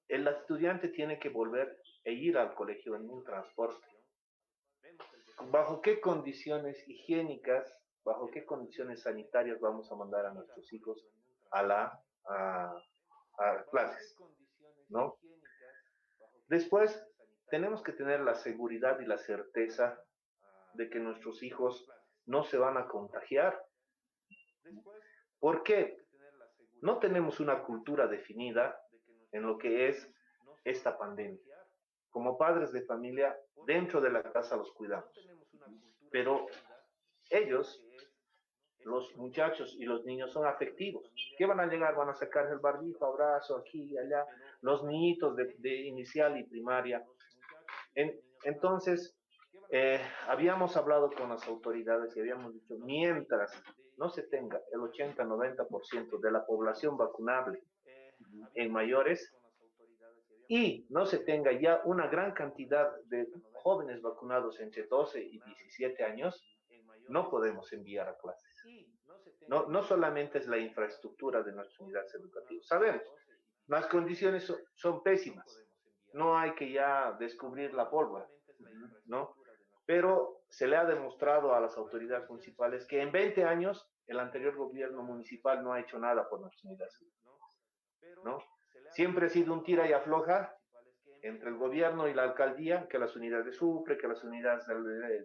El estudiante tiene que volver e ir al colegio en un transporte. ¿Bajo qué condiciones higiénicas, bajo qué condiciones sanitarias vamos a mandar a nuestros hijos a a clases, ¿no? Después, tenemos que tener la seguridad y la certeza de que nuestros hijos no se van a contagiar. ¿Por qué? No tenemos una cultura definida en lo que es esta pandemia. Como padres de familia, dentro de la casa los cuidamos. Pero ellos, los muchachos y los niños son afectivos. ¿Qué van a llegar? Van a sacar el barbijo, abrazo, aquí y allá. Los niñitos de inicial y primaria. Entonces, habíamos hablado con las autoridades y habíamos dicho, mientras no se tenga el 80-90% de la población vacunable en mayores y no se tenga ya una gran cantidad de jóvenes vacunados entre 12 y 17 años, no podemos enviar a clases. No solamente es la infraestructura de nuestras unidades educativas. Sabemos, las condiciones son pésimas. No hay que ya descubrir la pólvora, ¿no? Pero se le ha demostrado a las autoridades municipales que en 20 años el anterior gobierno municipal no ha hecho nada por nuestras unidades, ¿no? Siempre ha sido un tira y afloja entre el gobierno y la alcaldía, que las unidades sufren, que las unidades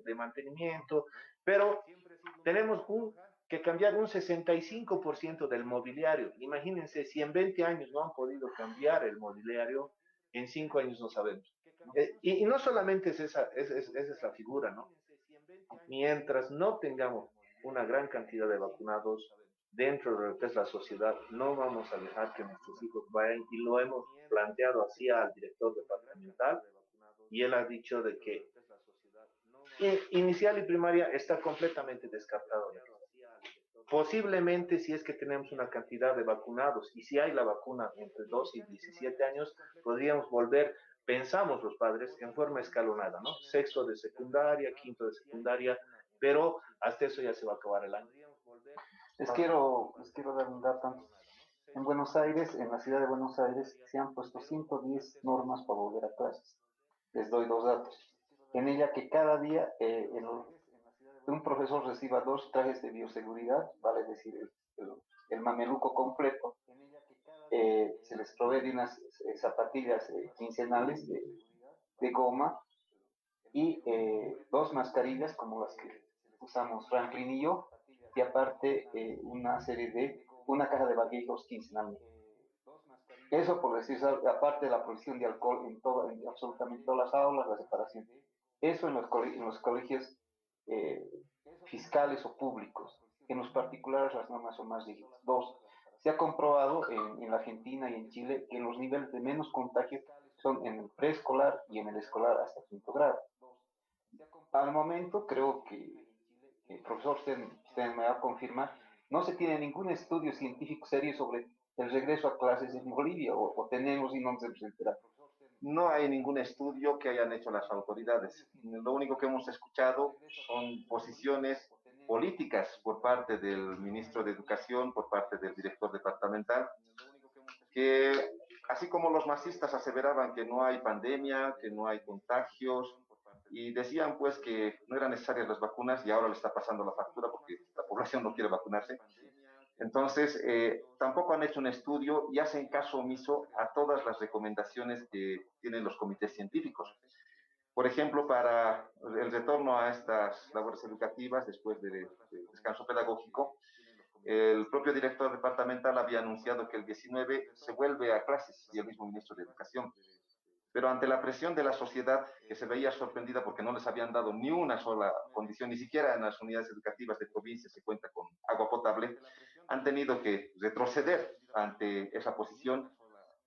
de mantenimiento, pero tenemos que cambiar un 65% del mobiliario. Imagínense, si en 20 años no han podido cambiar el mobiliario, en 5 años no sabemos. Y no solamente esa es la figura, ¿no? Mientras no tengamos una gran cantidad de vacunados dentro de lo que es la sociedad, no vamos a dejar que nuestros hijos vayan, y lo hemos planteado así al director departamental, y él ha dicho de que inicial y primaria está completamente descartado. Posiblemente, si es que tenemos una cantidad de vacunados y si hay la vacuna entre 12 y 17 años, podríamos volver, pensamos los padres, en forma escalonada, ¿no? Sexto de secundaria, quinto de secundaria, pero hasta eso ya se va a acabar el año. Les quiero dar un dato. En Buenos Aires, en la ciudad de Buenos Aires, se han puesto 110 normas para volver a clases. Les doy dos datos. En ella que cada día un profesor reciba 2 trajes de bioseguridad, vale decir, el mameluco completo. Se les provee de unas zapatillas quincenales de goma y 2 mascarillas como las que usamos Franklin y yo, y aparte una caja de barbijos quincenalmente. Eso por decir, aparte de la provisión de alcohol en absolutamente todas las aulas, la separación. Eso en los colegios fiscales o públicos. En los particulares las normas son más rígidas. Dos, se ha comprobado en la Argentina y en Chile que los niveles de menos contagio son en el preescolar y en el escolar hasta quinto grado. Al momento, creo que el profesor usted me va a confirmar, no se tiene ningún estudio científico serio sobre el regreso a clases en Bolivia, o tenemos y no nos hemos enterado. No hay ningún estudio que hayan hecho las autoridades. Lo único que hemos escuchado son posiciones políticas por parte del ministro de Educación, por parte del director departamental, que así como los masistas aseveraban que no hay pandemia, que no hay contagios, y decían pues que no eran necesarias las vacunas, y ahora le está pasando la factura porque la población no quiere vacunarse. Entonces, tampoco han hecho un estudio y hacen caso omiso a todas las recomendaciones que tienen los comités científicos. Por ejemplo, para el retorno a estas labores educativas después del descanso pedagógico, el propio director departamental había anunciado que el 19 se vuelve a clases, y el mismo ministro de Educación. Pero ante la presión de la sociedad, que se veía sorprendida porque no les habían dado ni una sola condición, ni siquiera en las unidades educativas de provincia se cuenta con agua potable, han tenido que retroceder ante esa posición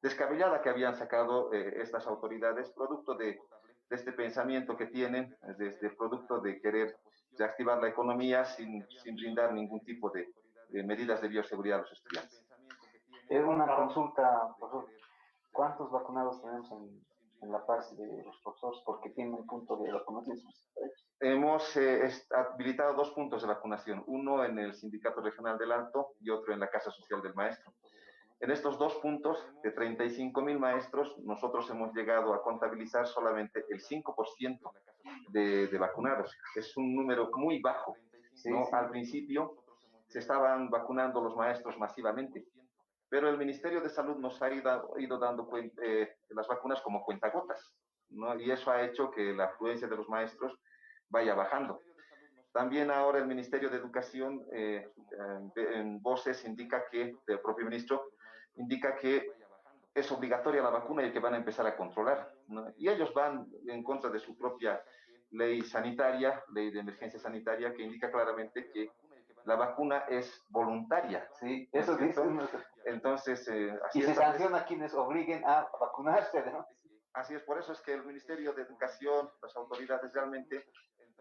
descabellada que habían sacado estas autoridades, producto de este pensamiento que tienen, de producto de querer reactivar la economía sin brindar ningún tipo de medidas de bioseguridad a los estudiantes. Es una consulta, profesor. ¿Cuántos vacunados tenemos en La Paz de los profesores? Porque tienen un punto de vacunación. Hemos habilitado 2 puntos de vacunación, uno en el Sindicato Regional del Alto y otro en la Casa Social del Maestro. En estos 2 puntos, de 35,000 maestros, nosotros hemos llegado a contabilizar solamente el 5% de vacunados. Es un número muy bajo, ¿no? Sí. Al principio se estaban vacunando los maestros masivamente, pero el Ministerio de Salud nos ha ido dando las vacunas como cuentagotas, ¿no? Y eso ha hecho que la afluencia de los maestros vaya bajando. También ahora el Ministerio de Educación en voces indica que, el propio ministro indica que es obligatoria la vacuna y que van a empezar a controlar, ¿no? Y ellos van en contra de su propia ley sanitaria, ley de emergencia sanitaria, que indica claramente que la vacuna es voluntaria. Sí, eso dicen. Entonces, y se sanciona a quienes obliguen a vacunarse, ¿no? Así es, por eso es que el Ministerio de Educación, las autoridades realmente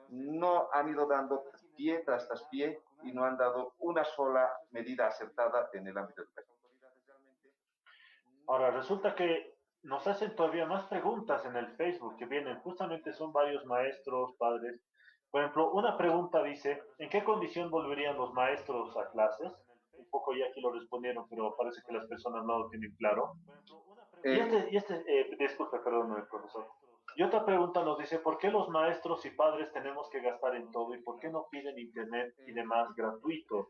no han ido dando pie tras pie y no han dado una sola medida acertada en el ámbito educativo. Ahora, resulta que nos hacen todavía más preguntas en el Facebook que vienen, justamente son varios maestros, padres. Por ejemplo, una pregunta dice, ¿en qué condición volverían los maestros a clases? Un poco ya aquí lo respondieron, pero parece que las personas no lo tienen claro. Disculpe, perdón, profesor. Y otra pregunta nos dice, ¿por qué los maestros y padres tenemos que gastar en todo y por qué no piden internet y demás gratuito?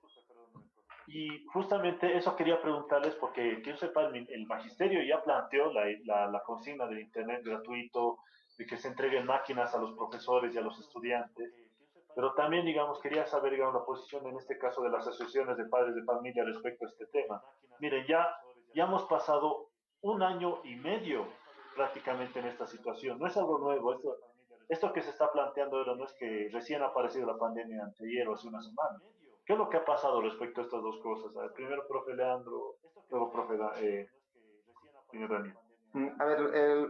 Y justamente eso quería preguntarles porque, que yo sepa, el magisterio ya planteó la consigna del internet gratuito, de que se entreguen máquinas a los profesores y a los estudiantes, pero también, digamos, quería saber, digamos, la posición en este caso de las asociaciones de padres de familia respecto a este tema. Miren, ya hemos pasado un año y medio prácticamente en esta situación. No es algo nuevo. Esto que se está planteando ahora no es que recién ha aparecido la pandemia anteayer o hace una semana. ¿Qué es lo que ha pasado respecto a estas dos cosas? A ver, primero, profe Leandro, luego, profe Daniel. A ver,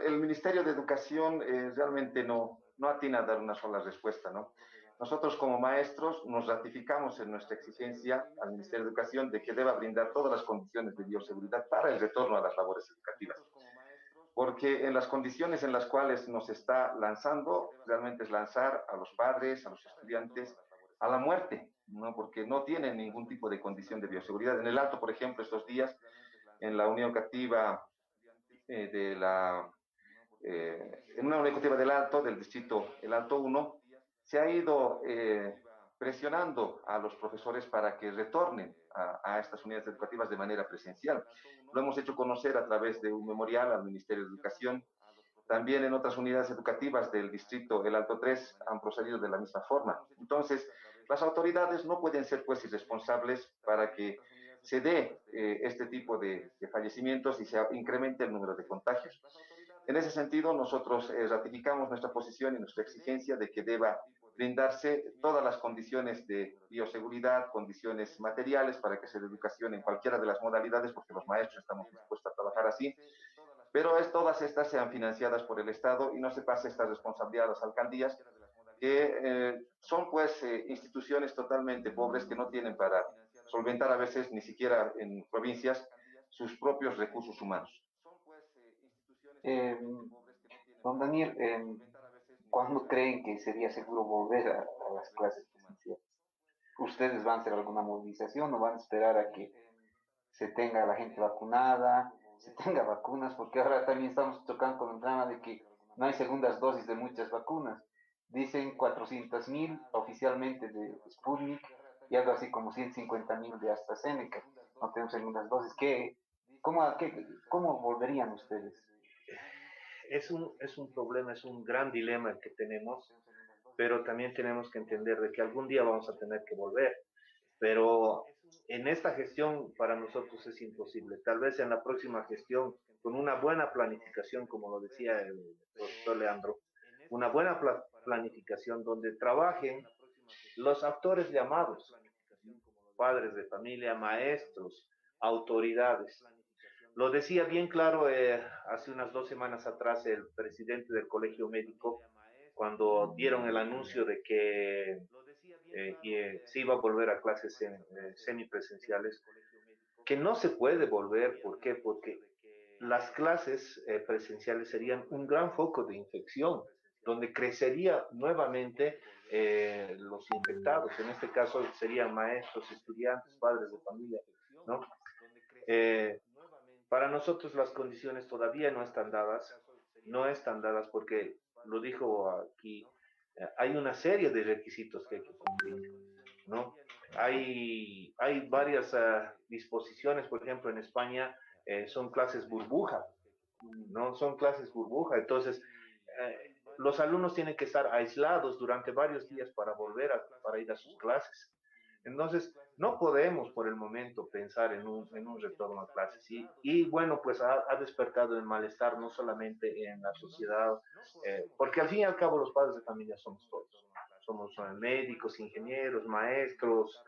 el Ministerio de Educación realmente no atina a dar una sola respuesta, ¿no? Nosotros como maestros nos ratificamos en nuestra exigencia al Ministerio de Educación de que deba brindar todas las condiciones de bioseguridad para el retorno a las labores educativas. Porque en las condiciones en las cuales nos está lanzando, realmente es lanzar a los padres, a los estudiantes, a la muerte, ¿no? Porque no tienen ningún tipo de condición de bioseguridad. En el Alto, por ejemplo, estos días, en la Unión Educativa en una Unión Educativa del Alto, del distrito El Alto 1, se ha ido presionando a los profesores para que retornen a estas unidades educativas de manera presencial. Lo hemos hecho conocer a través de un memorial al Ministerio de Educación. También en otras unidades educativas del distrito El Alto 3 han procedido de la misma forma. Entonces, las autoridades no pueden ser pues irresponsables para que se dé este tipo de fallecimientos y se incremente el número de contagios. En ese sentido, nosotros ratificamos nuestra posición y nuestra exigencia de que deba brindarse todas las condiciones de bioseguridad, condiciones materiales para que se dé educación en cualquiera de las modalidades, porque los maestros estamos dispuestos a trabajar así, pero todas estas sean financiadas por el Estado y no se pase esta responsabilidad a las alcaldías, que son pues instituciones totalmente pobres que no tienen para solventar a veces ni siquiera en provincias sus propios recursos humanos. Don Daniel, ¿cuándo creen que sería seguro volver a las clases presenciales? ¿Ustedes van a hacer alguna movilización o van a esperar a que se tenga la gente vacunada, se tenga vacunas? Porque ahora también estamos tocando con el drama de que no hay segundas dosis de muchas vacunas. Dicen 400.000 oficialmente de Sputnik y algo así como 150.000 de AstraZeneca. No tenemos segundas dosis. ¿Cómo volverían ustedes? Es un problema, es un gran dilema el que tenemos, pero también tenemos que entender de que algún día vamos a tener que volver. Pero en esta gestión para nosotros es imposible. Tal vez en la próxima gestión, con una buena planificación, como lo decía el profesor Leandro, una buena planificación donde trabajen los actores llamados, padres de familia, maestros, autoridades. Lo decía bien claro hace unas 2 semanas atrás el presidente del Colegio Médico, cuando dieron el anuncio de que se iba a volver a clases semipresenciales, que no se puede volver. ¿Por qué? Porque las clases presenciales serían un gran foco de infección, donde crecería nuevamente los infectados. En este caso serían maestros, estudiantes, padres de familia, ¿no? Para nosotros las condiciones todavía no están dadas porque, lo dijo aquí, hay una serie de requisitos que hay que cumplir, ¿no? Hay varias disposiciones, por ejemplo, en España son clases burbuja, ¿no? Son clases burbuja, entonces los alumnos tienen que estar aislados durante varios días para ir a sus clases. Entonces, no podemos por el momento pensar en un retorno a clases. Y bueno, pues ha despertado el malestar no solamente en la sociedad, porque al fin y al cabo los padres de familia somos todos. Somos médicos, ingenieros, maestros,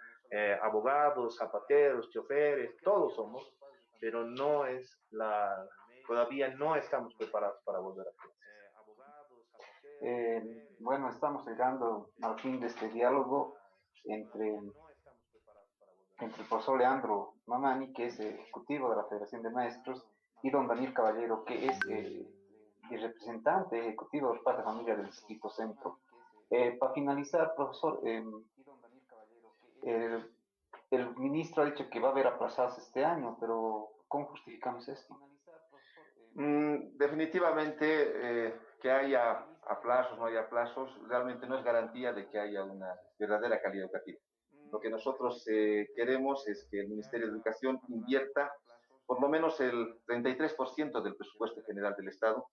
abogados, zapateros, choferes, todos somos, pero todavía no estamos preparados para volver a clases. Bueno, estamos llegando al fin de este diálogo entre el profesor Leandro Mamani, que es ejecutivo de la Federación de Maestros, y don Daniel Caballero, que es el representante ejecutivo del Padre de Familia del Distrito Centro. Para finalizar, profesor, el, el ministro ha dicho que va a haber aplazados este año, pero ¿cómo justificamos esto? Definitivamente que haya aplazos, no haya aplazos, realmente no es garantía de que haya una verdadera calidad educativa. Lo que nosotros queremos es que el Ministerio de Educación invierta por lo menos el 33% del presupuesto general del Estado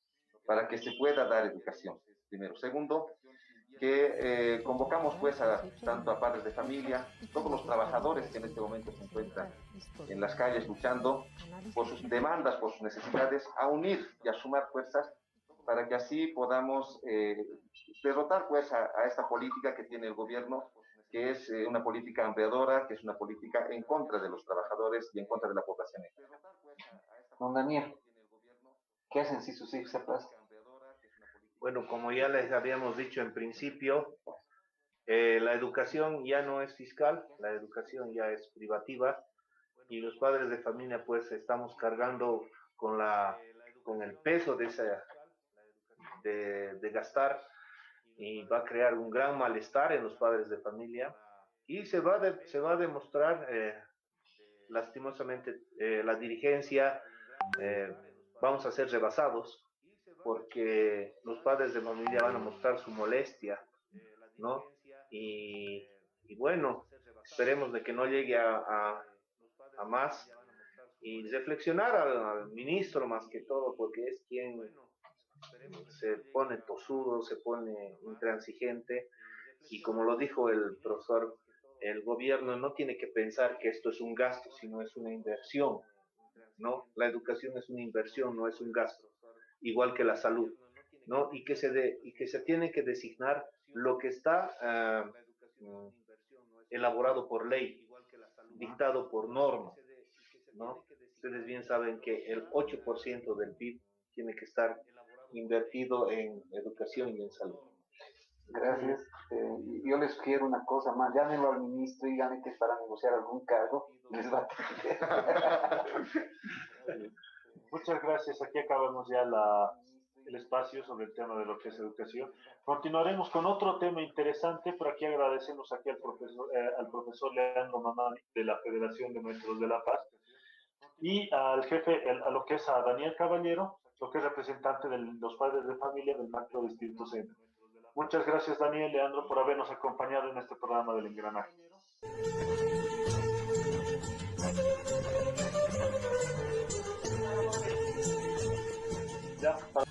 para que se pueda dar educación, primero. Segundo, que convocamos pues tanto a padres de familia, todos los trabajadores que en este momento se encuentran en las calles luchando por sus demandas, por sus necesidades, a unir y a sumar fuerzas para que así podamos derrotar pues a esta política que tiene el gobierno, que es una política ampliadora, que es una política en contra de los trabajadores y en contra de la población. Don Daniel, ¿qué hacen si sus hijos se aplazan? Bueno, como ya les habíamos dicho en principio, la educación ya no es fiscal, la educación ya es privativa y los padres de familia pues estamos cargando con el peso de gastar y va a crear un gran malestar en los padres de familia y se va a demostrar lastimosamente la dirigencia, vamos a ser rebasados porque los padres de familia van a mostrar su molestia, ¿no? Y bueno, esperemos de que no llegue a más y reflexionar al ministro más que todo, porque es quien se pone tosudo, se pone intransigente y como lo dijo el profesor, el gobierno no tiene que pensar que esto es un gasto, sino es una inversión, ¿no? La educación es una inversión, no es un gasto, igual que la salud, ¿no? Y que se tiene que designar lo que está elaborado por ley, dictado por norma, ¿no? Ustedes bien saben que el 8% del PIB tiene que estar invertido en educación y en salud. Gracias. Yo les sugiero una cosa más. Llámenlo al ministro y díganle que es para negociar algún cargo. Les va a Muchas gracias. Aquí acabamos ya el espacio sobre el tema de lo que es educación. Continuaremos con otro tema interesante, pero aquí agradecemos aquí al profesor Leandro Mamani de la Federación de Maestros de La Paz y al jefe, a lo que es a Daniel Caballero, lo que es representante de los padres de familia del Macro Distrito Centro. Muchas gracias, Daniel, Leandro, por habernos acompañado en este programa del Engranaje.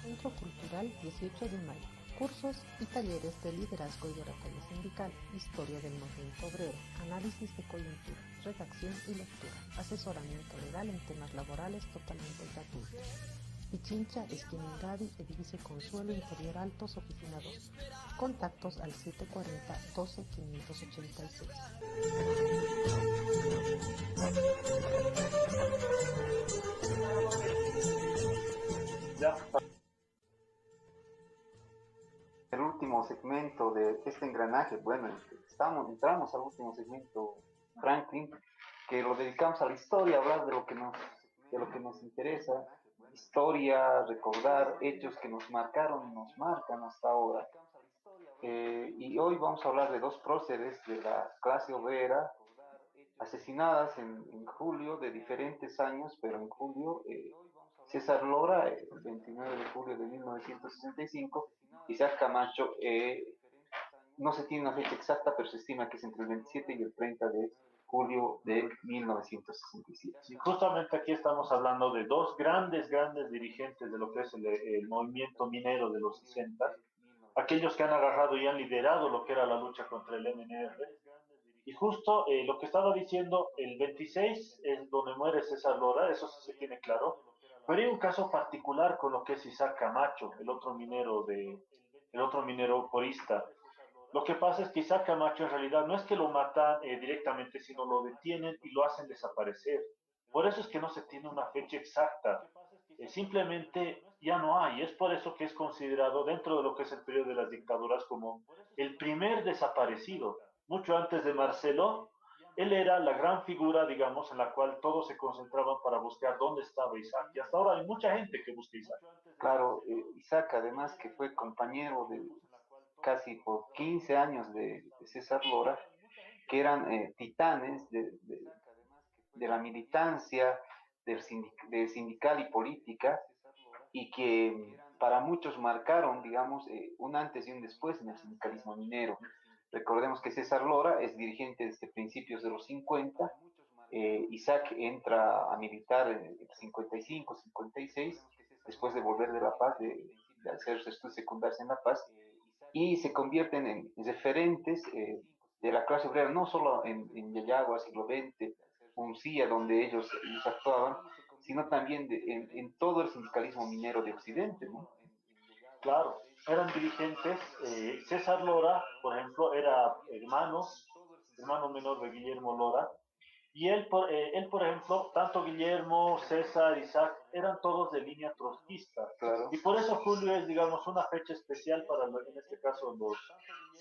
Centro Cultural 18 de Mayo. Cursos y talleres de liderazgo y oratoria sindical, historia del movimiento obrero, análisis de coyuntura, redacción y lectura, asesoramiento legal en temas laborales totalmente gratuitos. Pichincha, esquina Ingadi, edificio Consuelo, Interior Altos, oficina 2. Contactos al 740-12-586. El último segmento de este engranaje, bueno, entramos al último segmento, Franklin, que lo dedicamos a la historia, hablar de lo que nos interesa, historia, recordar hechos que nos marcaron y nos marcan hasta ahora. Y hoy vamos a hablar de dos próceres de la clase obrera asesinadas en julio de diferentes años, pero en julio César Lora, el 29 de julio de 1965, Isaac Camacho, no se tiene una fecha exacta, pero se estima que es entre el 27 y el 30 de julio de 1967. Y justamente aquí estamos hablando de dos grandes dirigentes de lo que es el movimiento minero de los 60, aquellos que han agarrado y han liderado lo que era la lucha contra el MNR. Y justo lo que estaba diciendo, el 26 es donde muere César Lora, eso sí se tiene claro, pero hay un caso particular con lo que es Isaac Camacho, el otro minero porista. Lo que pasa es que Isaac Camacho en realidad no es que lo matan directamente, sino lo detienen y lo hacen desaparecer. Por eso es que no se tiene una fecha exacta. Simplemente ya no hay. Es por eso que es considerado dentro de lo que es el periodo de las dictaduras como el primer desaparecido. Mucho antes de Marcelo, él era la gran figura, digamos, en la cual todos se concentraban para buscar dónde estaba Isaac. Y hasta ahora hay mucha gente que busca a Isaac. Claro, Isaac además que fue compañero de casi por 15 años de César Lora, que eran titanes de la militancia, del sindical y política, y que para muchos marcaron, digamos, un antes y un después en el sindicalismo minero. Recordemos que César Lora es dirigente desde principios de los 50, Isaac entra a militar en el 55, 56, después de volver de La Paz, de hacer sus estudios secundarios en La Paz, y se convierten en referentes de la clase obrera, no solo en Yayagua, siglo XX, Uncía, donde ellos actuaban, sino también en todo el sindicalismo minero de Occidente, ¿no? Claro, eran dirigentes. César Lora, por ejemplo, era hermano menor de Guillermo Lora, y él, por ejemplo, tanto Guillermo, César, Isaac, eran todos de línea trotskista. Claro. Y por eso julio es, digamos, una fecha especial para, en este caso,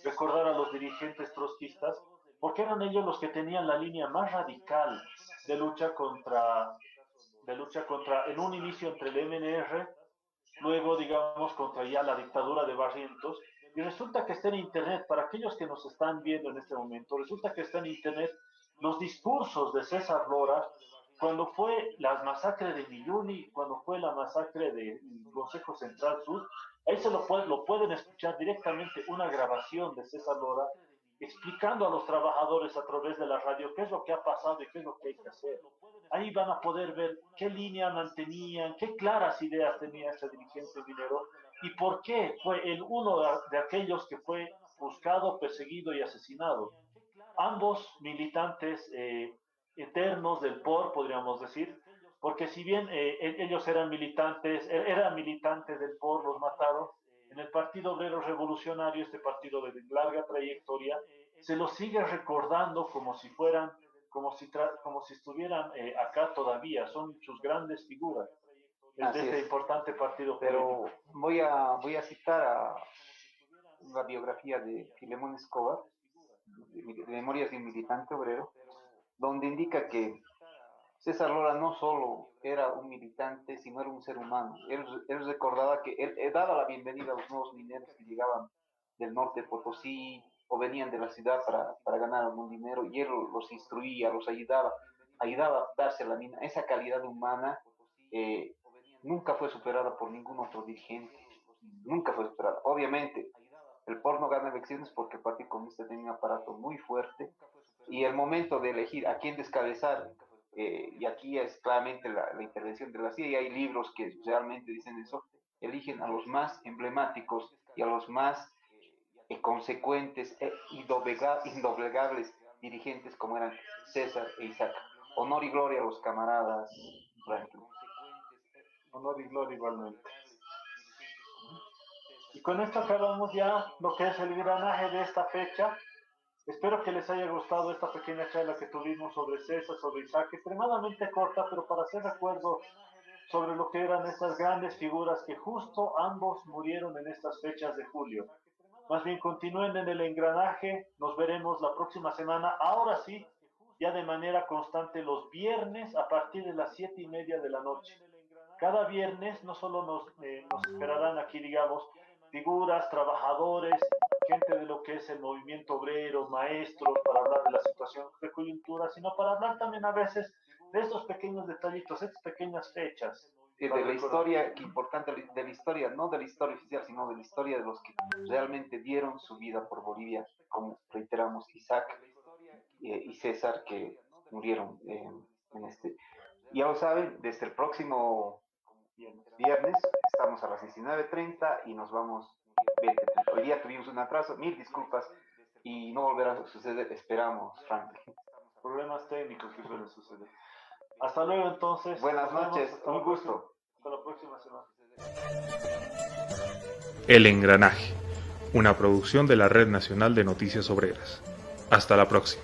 recordar a los dirigentes trotskistas, porque eran ellos los que tenían la línea más radical de lucha contra, en un inicio entre el MNR, luego, digamos, contra ya la dictadura de Barrientos. Y resulta que está en Internet, para aquellos que nos están viendo en este momento, resulta que está en Internet los discursos de César Lora cuando fue la masacre de Milluni, cuando fue la masacre del Consejo Central Sur. Ahí lo pueden escuchar directamente, una grabación de César Lora explicando a los trabajadores a través de la radio qué es lo que ha pasado y qué es lo que hay que hacer. Ahí van a poder ver qué línea mantenían, qué claras ideas tenía este dirigente minero y por qué fue uno de aquellos que fue buscado, perseguido y asesinado. Ambos militantes eternos del POR, podríamos decir, porque si bien ellos eran militantes del POR, los mataron, en el Partido Obrero Revolucionario, este partido de larga trayectoria, se los sigue recordando como si estuvieran acá todavía, son sus grandes figuras de este importante partido. Pero voy a citar a la biografía de Filemón Escobar, de Memorias de un militante obrero, donde indica que César Lora no solo era un militante, sino era un ser humano. Él recordaba que él daba la bienvenida a los nuevos mineros que llegaban del norte de Potosí o venían de la ciudad para ganar algún dinero, y él los instruía, los ayudaba a adaptarse a la mina. Esa calidad humana nunca fue superada por ningún otro dirigente, nunca fue superada. Obviamente, el POR no gana elecciones porque el Partido Comunista tiene un aparato muy fuerte, y el momento de elegir a quién descabezar, y aquí es claramente la intervención de la CIA, y hay libros que realmente dicen eso, eligen a los más emblemáticos y a los más consecuentes e indoblegables dirigentes como eran César e Isaac. Honor y gloria a los camaradas Franklin. Honor y gloria igualmente. Y con esto acabamos ya lo que es el engranaje de esta fecha. Espero que les haya gustado esta pequeña charla que tuvimos sobre César, sobre Isaac, extremadamente corta, pero para hacer recuerdo sobre lo que eran estas grandes figuras que justo ambos murieron en estas fechas de julio. Más bien continúen en el engranaje, nos veremos la próxima semana, ahora sí, ya de manera constante los viernes a partir de las 7:30 de la noche. Cada viernes no solo nos esperarán aquí, digamos, figuras, trabajadores, gente de lo que es el movimiento obrero, maestros, para hablar de la situación de coyuntura, sino para hablar también a veces de estos pequeños detallitos, estas pequeñas fechas, de la historia, que importante, de la historia, no de la historia oficial, sino de la historia de los que realmente dieron su vida por Bolivia, como reiteramos, Isaac y César, que murieron en este. Ya lo saben, desde el próximo viernes estamos a las 19:30 y nos vamos 20:30. Hoy día tuvimos un atraso, mil disculpas, y no volverá a suceder, esperamos, Frank. Problemas técnicos que suelen suceder. Hasta luego entonces. Buenas noches, un gusto. Hasta la próxima semana. El Engranaje, una producción de la Red Nacional de Noticias Obreras. Hasta la próxima.